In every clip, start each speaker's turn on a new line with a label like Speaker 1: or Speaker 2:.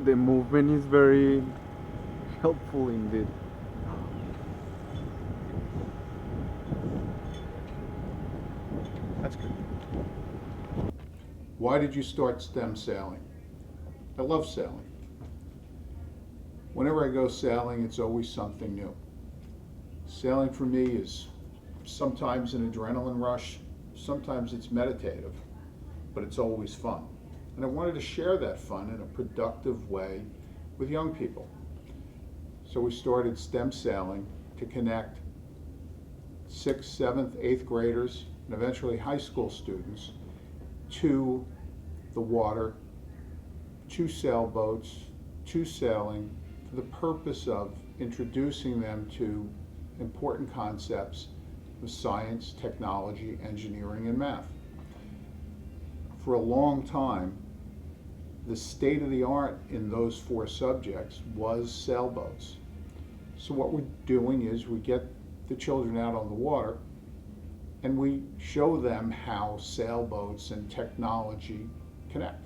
Speaker 1: the movement is very helpful indeed.
Speaker 2: That's good. Why did you start STEM sailing? I love sailing. Whenever I go sailing, it's always something new. Sailing for me is sometimes an adrenaline rush, sometimes it's meditative, but it's always fun. And I wanted to share that fun in a productive way with young people. So we started STEM sailing to connect 6th, 7th, 8th graders, and eventually high school students to the water, to sailboats, to sailing, for the purpose of introducing them to important concepts of science, technology, engineering, and math. For a long time, the state of the art in those four subjects was sailboats. So what we're doing is we get the children out on the water and we show them how sailboats and technology connect.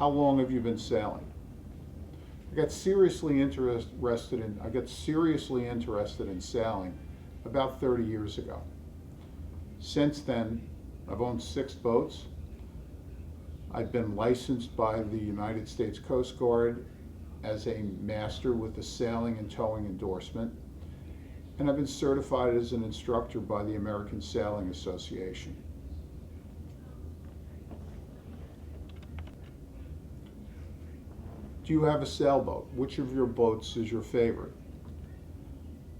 Speaker 2: how long have you been sailing? I got seriously interested in sailing about 30 years ago. Since then, I've owned 6 boats. I've been licensed by the United States Coast Guard as a master with a sailing and towing endorsement, and I've been certified as an instructor by the American Sailing Association. Do you have a sailboat? Which of your boats is your favorite?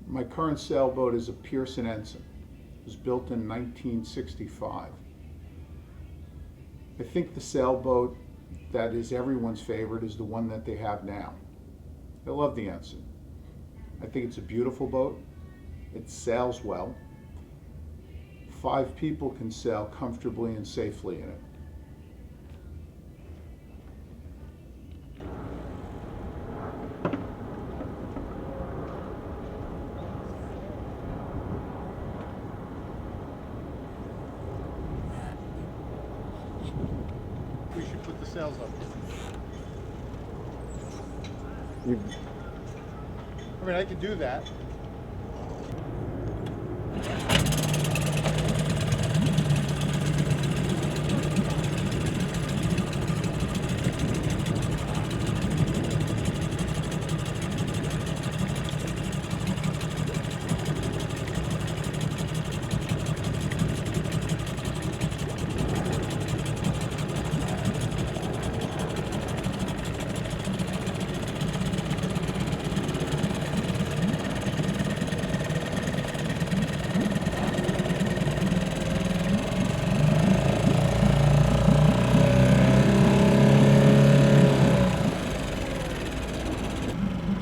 Speaker 2: My current sailboat is a Pearson Ensign. It was built in 1965. I think the sailboat that is everyone's favorite is the one that they have now. I love the Ensign. I think it's a beautiful boat. It sails well. 5 people can sail comfortably and safely in it.
Speaker 3: We should put the sails up. I mean, I could do that.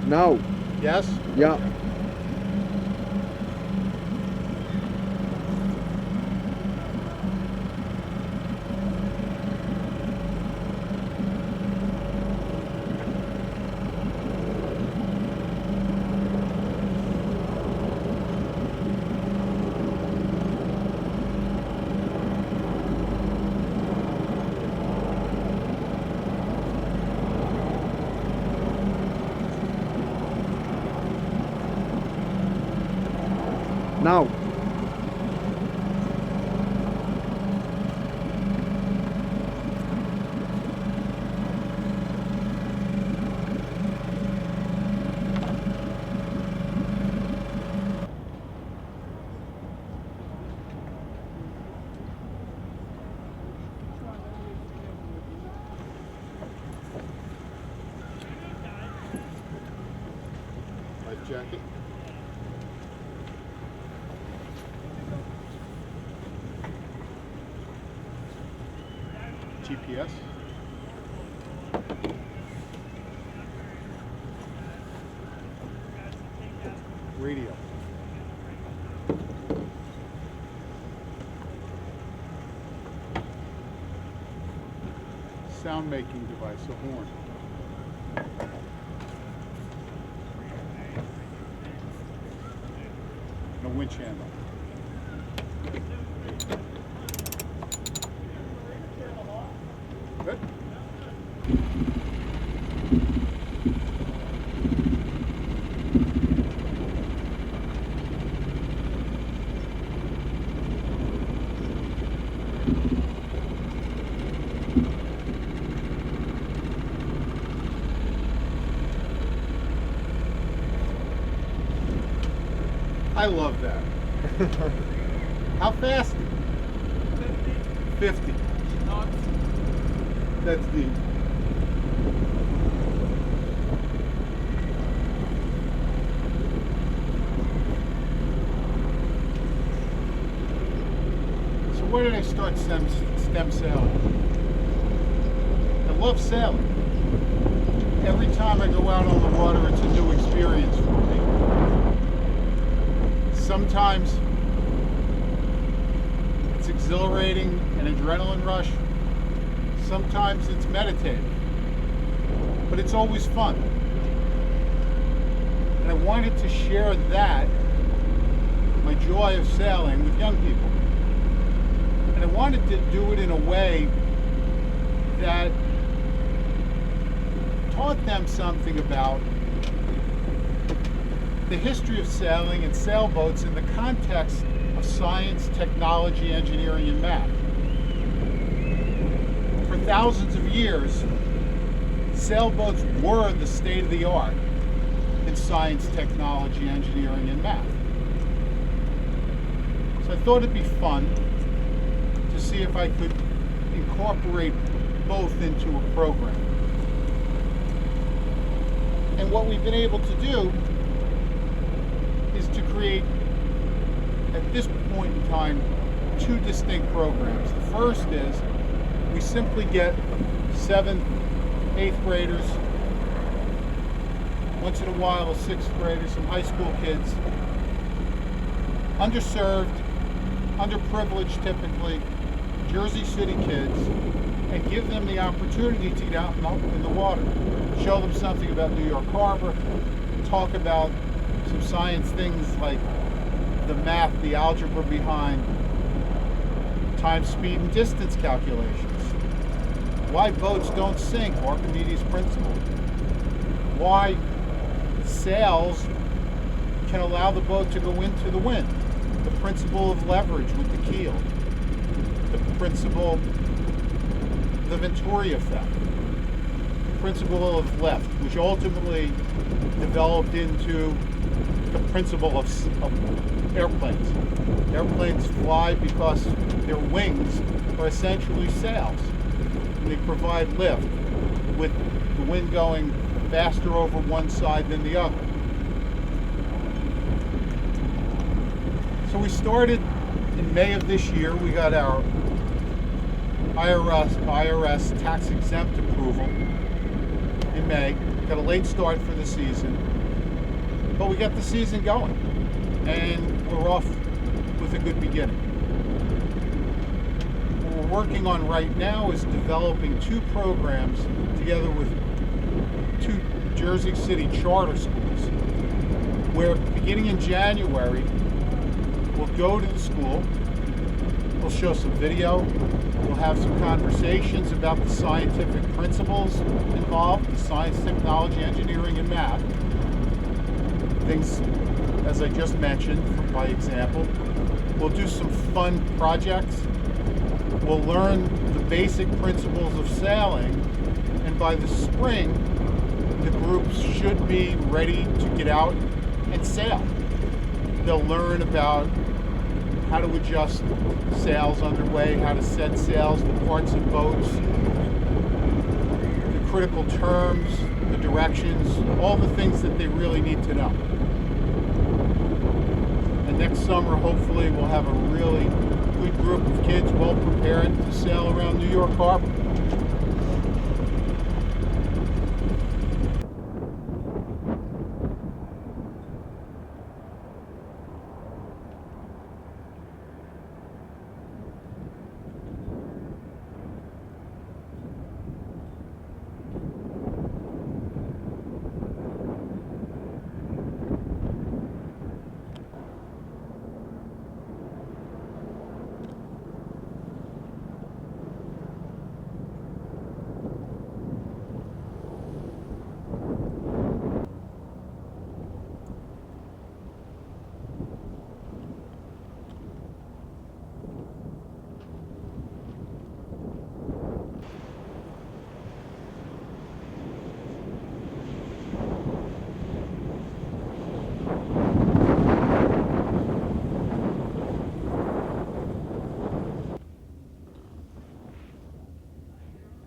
Speaker 1: No.
Speaker 3: Yes?
Speaker 1: Yeah. Now.
Speaker 3: Life jacket. GPS. Radio. Sound making device, a horn. And a winch handle. Good. I love that. How fast? 50. That's deep. So where did I start stem sailing? I love sailing. Every time I go out on the water, it's a new experience for me. Sometimes it's exhilarating, an adrenaline rush. Sometimes it's meditative, but it's always fun. And I wanted to share that, my joy of sailing, with young people. And I wanted to do it in a way that taught them something about the history of sailing and sailboats in the context of science, technology, engineering, and math. For thousands of years, sailboats were the state of the art in science, technology, engineering, and math. So I thought it'd be fun to see if I could incorporate both into a program. And what we've been able to do is to create, at this point in time, two distinct programs. The first is we simply get 7th, 8th graders, once in a while 6th graders, some high school kids, underserved, underprivileged typically, Jersey City kids, and give them the opportunity to get out in the water. Show them something about New York Harbor, talk about some science things like the math, the algebra behind time, speed, and distance calculations. Why boats don't sink, Archimedes' principle. Why sails can allow the boat to go into the wind. The principle of leverage with the keel. The principle, the Venturi effect. The principle of lift, which ultimately developed into the principle of airplanes. Airplanes fly because their wings are essentially sails. And they provide lift with the wind going faster over one side than the other. So we started in May of this year. We got our IRS tax exempt approval in May. Got a late start for the season, but we got the season going, and we're off with a good beginning. What we're working on right now is developing two programs together with two Jersey City charter schools, where beginning in January, we'll go to the school, we'll show some video, we'll have some conversations about the scientific principles involved, the science, technology, engineering, and math. Things, as I just mentioned, by example. We'll do some fun projects. We'll learn the basic principles of sailing, and by the spring, the groups should be ready to get out and sail. They'll learn about how to adjust sails underway, how to set sails, the parts of boats, the critical terms, the directions, all the things that they really need to know. And next summer, hopefully, we'll have a really good group of kids well prepared to sail around New York Harbor.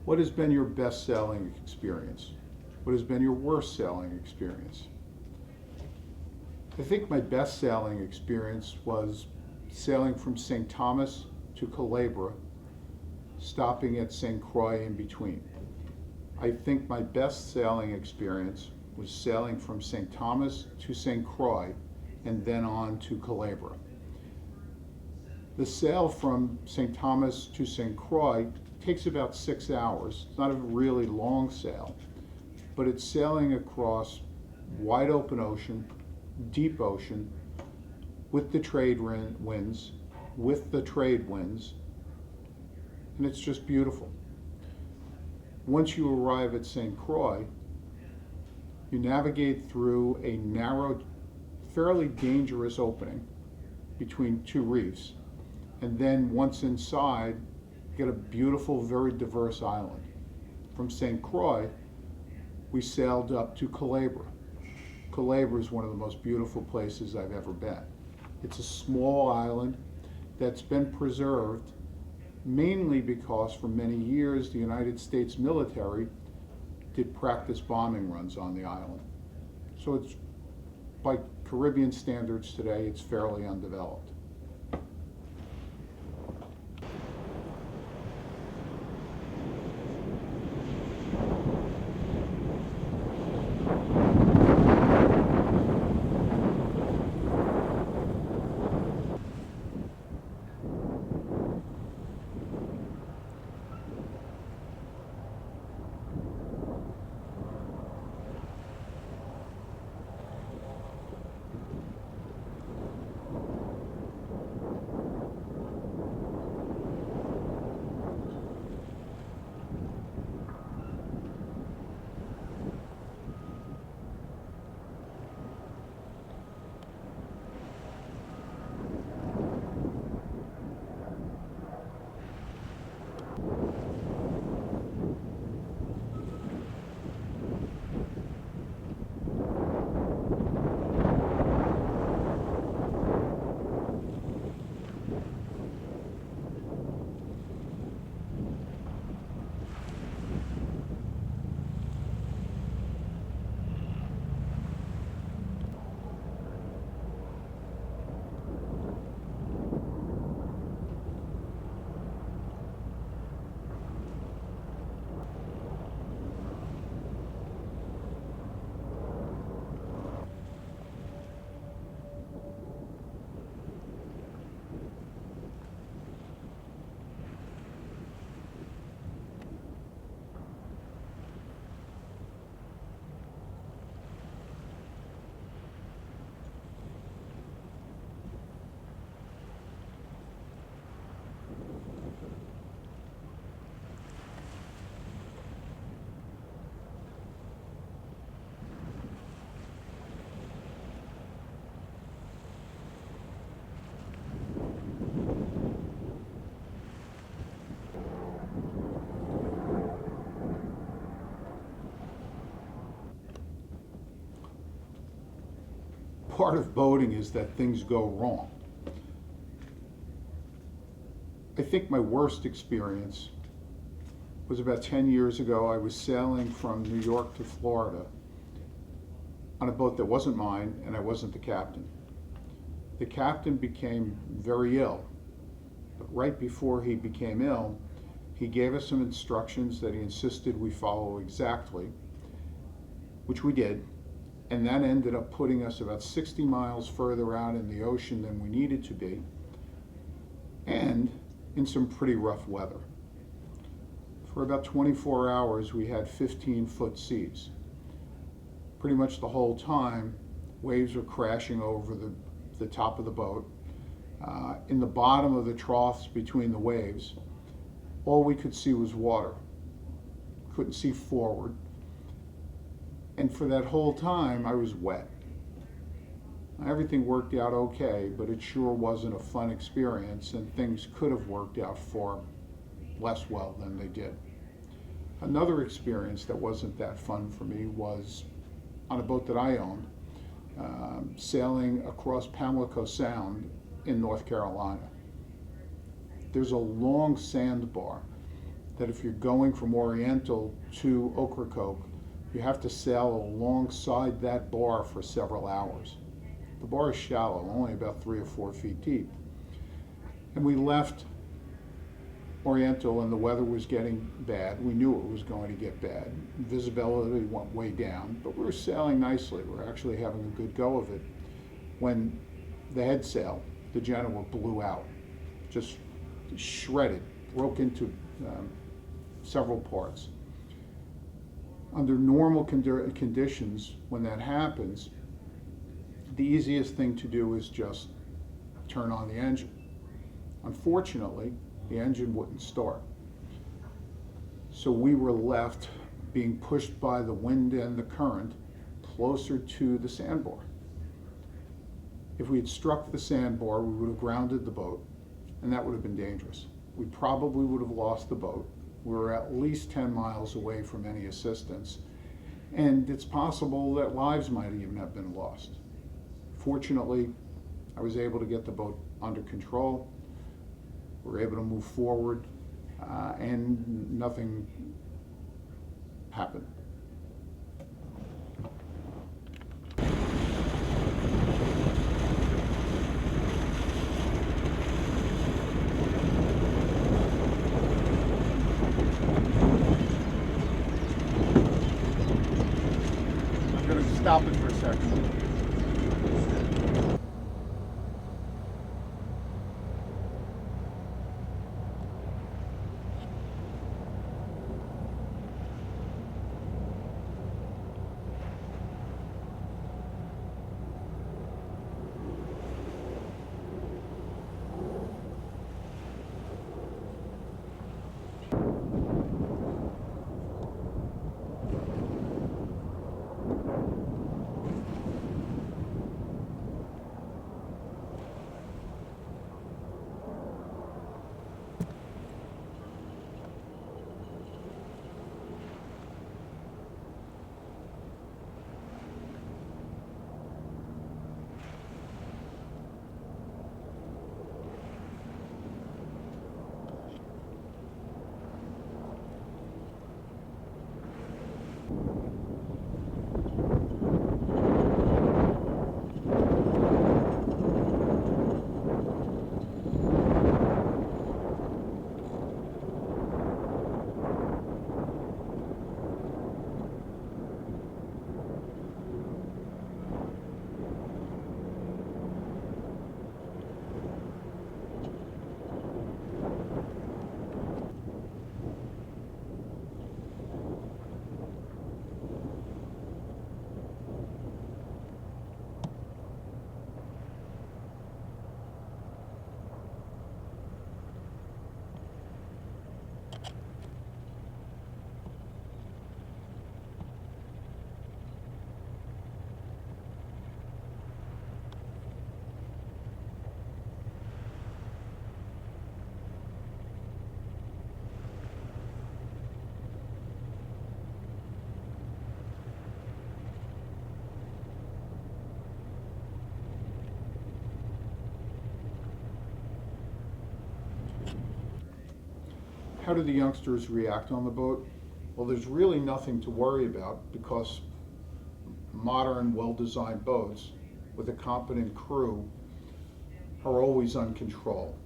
Speaker 3: What has been your best sailing experience? What has been your worst sailing experience? I think my best sailing experience was sailing from St. Thomas to Culebra, stopping at St. Croix in between. I think my best sailing experience was sailing from St. Thomas to St. Croix and then on to Culebra. The sail from St. Thomas to St. Croix takes about 6 hours. It's not a really long sail, but it's sailing across wide open ocean, deep ocean, with the trade winds, and it's just beautiful. Once you arrive at St. Croix,
Speaker 2: You navigate through a narrow, fairly dangerous opening between two reefs. And then once inside, you get a beautiful, very diverse island. From St. Croix, we sailed up to Culebra. Culebra is one of the most beautiful places I've ever been. It's a small island that's been preserved mainly because for many years the United States military did practice bombing runs on the island. So it's, by Caribbean standards today, it's fairly undeveloped. Part of boating is that things go wrong. I think my worst experience was about 10 years ago. I was sailing from New York to Florida on a boat that wasn't mine, and I wasn't the captain. The captain became very ill, but right before he became ill, he gave us some instructions that he insisted we follow exactly, which we did. And that ended up putting us about 60 miles further out in the ocean than we needed to be, and in some pretty rough weather. For about 24 hours, we had 15-foot seas. Pretty much the whole time, waves were crashing over the top of the boat. In the bottom of the troughs between the waves, all we could see was water. Couldn't see forward. And for that whole time, I was wet. Everything worked out okay, but it sure wasn't a fun experience, and things could have worked out far less well than they did. Another experience that wasn't that fun for me was on a boat that I owned, sailing across Pamlico Sound in North Carolina. There's a long sandbar that if you're going from Oriental to Ocracoke, you have to sail alongside that bar for several hours. The bar is shallow, only about 3 or 4 feet deep. And we left Oriental and the weather was getting bad. We knew it was going to get bad. Visibility went way down, but we were sailing nicely. We were actually having a good go of it when the head sail, the Genoa, blew out. Just shredded, broke into several parts. Under normal conditions, when that happens, the easiest thing to do is just turn on the engine. Unfortunately, the engine wouldn't start. So we were left being pushed by the wind and the current, closer to the sandbar. If we had struck the sandbar, we would have grounded the boat, and that would have been dangerous. We probably would have lost the boat. We were at least 10 miles away from any assistance, and it's possible that lives might even have been lost. Fortunately, I was able to get the boat under control. We were able to move forward, and nothing happened.
Speaker 3: I'm going to stop it for a second.
Speaker 2: How do the youngsters react on the boat? Well, there's really nothing to worry about because modern, well-designed boats with a competent crew are always under control.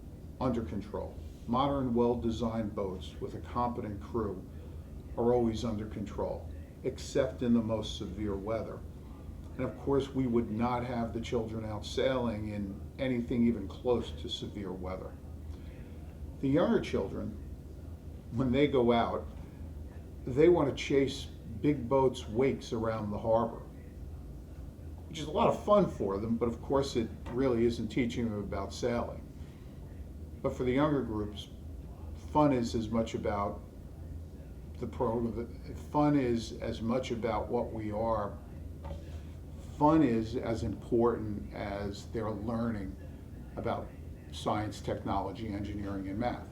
Speaker 2: Modern, well-designed boats with a competent crew are always under control, except in the most severe weather. And of course, we would not have the children out sailing in anything even close to severe weather. The younger children, when they go out, they want to chase big boats' wakes around the harbor, which is a lot of fun for them, but of course it really isn't teaching them about sailing. But for the younger groups, fun is as much about the program. Fun is as much about what we are. Fun is as important as their learning about science, technology, engineering, and math.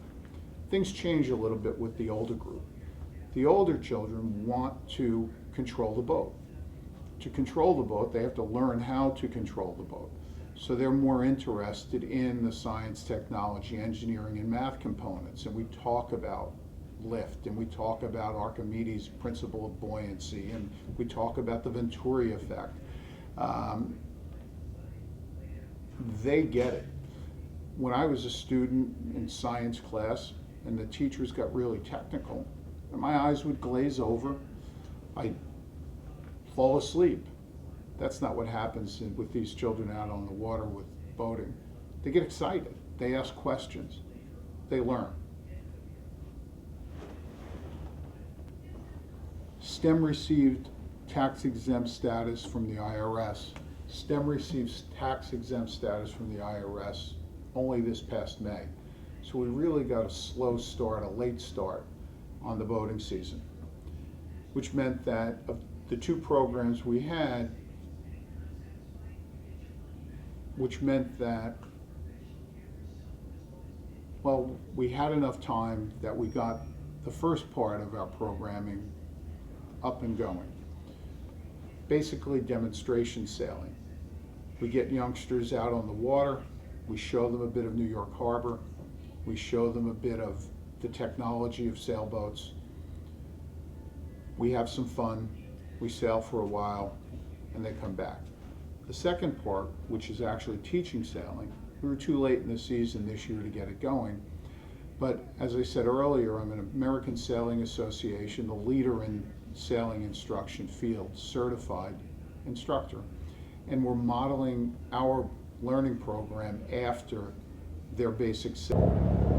Speaker 2: Things change a little bit with the older group. The older children want to control the boat. To control the boat, they have to learn how to control the boat. So they're more interested in the science, technology, engineering, and math components. And we talk about lift, and we talk about Archimedes' principle of buoyancy, and we talk about the Venturi effect. They get it. When I was a student in science class and the teachers got really technical, my eyes would glaze over. I'd fall asleep. That's not what happens with these children out on the water with boating. They get excited. They ask questions. They learn. STEM received tax-exempt status from the IRS. STEM receives tax-exempt status from the IRS only this past May. So we really got a slow start, a late start on the boating season, which meant that of the two programs we had, which meant that, well, we had enough time that we got the first part of our programming up and going. Basically demonstration sailing. We get youngsters out on the water, we show them a bit of New York Harbor, we show them a bit of the technology of sailboats. We have some fun, we sail for a while, and they come back. The second part, which is actually teaching sailing, we were too late in the season this year to get it going. But as I said earlier, I'm an American Sailing Association, the leader in sailing instruction field, certified instructor. And we're modeling our learning program after their basic sailing.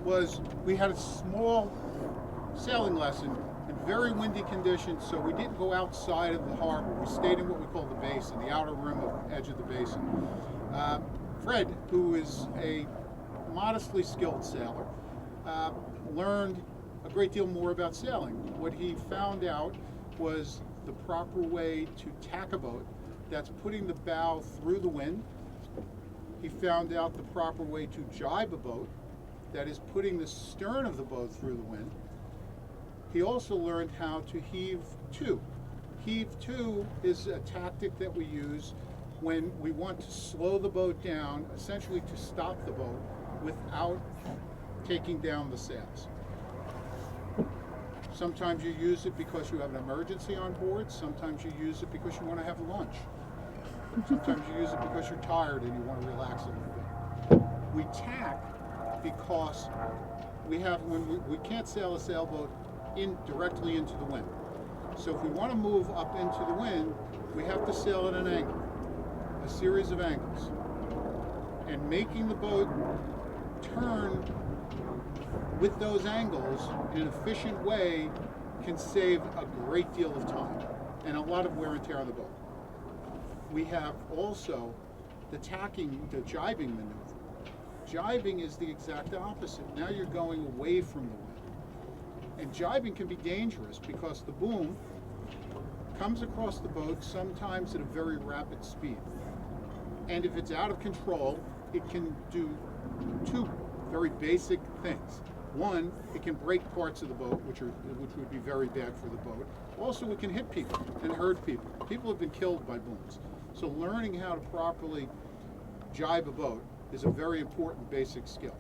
Speaker 3: Was we had a small sailing lesson in very windy conditions, so we didn't go outside of the harbor. We stayed in what we call the basin, the outer rim of edge of the basin. Fred, who is a modestly skilled sailor, learned a great deal more about sailing. What he found out was the proper way to tack a boat that's putting the bow through the wind. He found out the proper way to jibe a boat that is putting the stern of the boat through the wind. He also learned how to heave to. Heave to is a tactic that we use when we want to slow the boat down, essentially to stop the boat without taking down the sails. Sometimes you use it because you have an emergency on board. Sometimes you use it because you want to have lunch. Sometimes you use it because you're tired and you want to relax a little bit. We tack because when we can't sail a sailboat directly into the wind. So if we want to move up into the wind, we have to sail at an angle, a series of angles. And making the boat turn with those angles in an efficient way can save a great deal of time and a lot of wear and tear on the boat. We have also the tacking, the jibing maneuver. Jibing is the exact opposite. Now you're going away from the wind. And jibing can be dangerous because the boom comes across the boat sometimes at a very rapid speed. And if it's out of control, it can do two very basic things. One, it can break parts of the boat, which would be very bad for the boat. Also, it can hit people and hurt people. People have been killed by booms. So learning how to properly jibe a boat is a very important basic skill.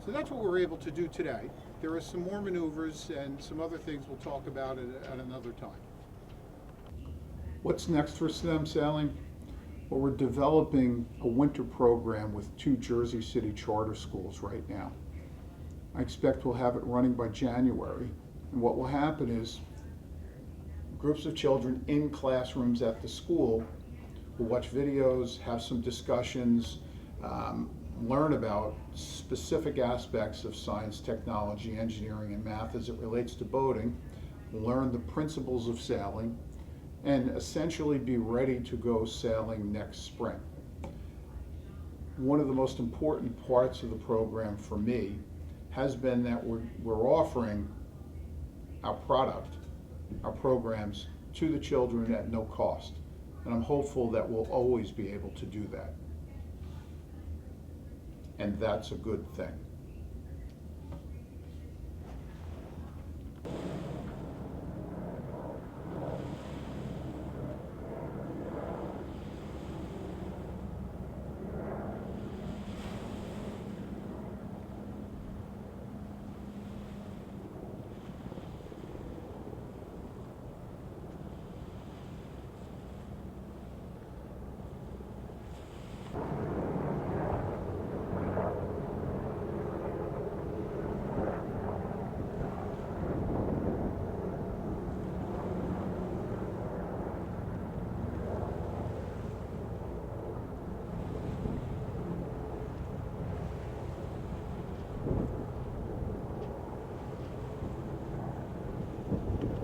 Speaker 3: So that's what we're able to do today. There are some more maneuvers and some other things we'll talk about at another time.
Speaker 2: What's next for STEM sailing? Well, we're developing a winter program with 2 Jersey City charter schools right now. I expect we'll have it running by January. And what will happen is groups of children in classrooms at the school will watch videos, have some discussions, learn about specific aspects of science, technology, engineering, and math as it relates to boating, learn the principles of sailing, and essentially be ready to go sailing next spring. One of the most important parts of the program for me has been that we're offering our product, our programs, to the children at no cost. And I'm hopeful that we'll always be able to do that. And that's a good thing.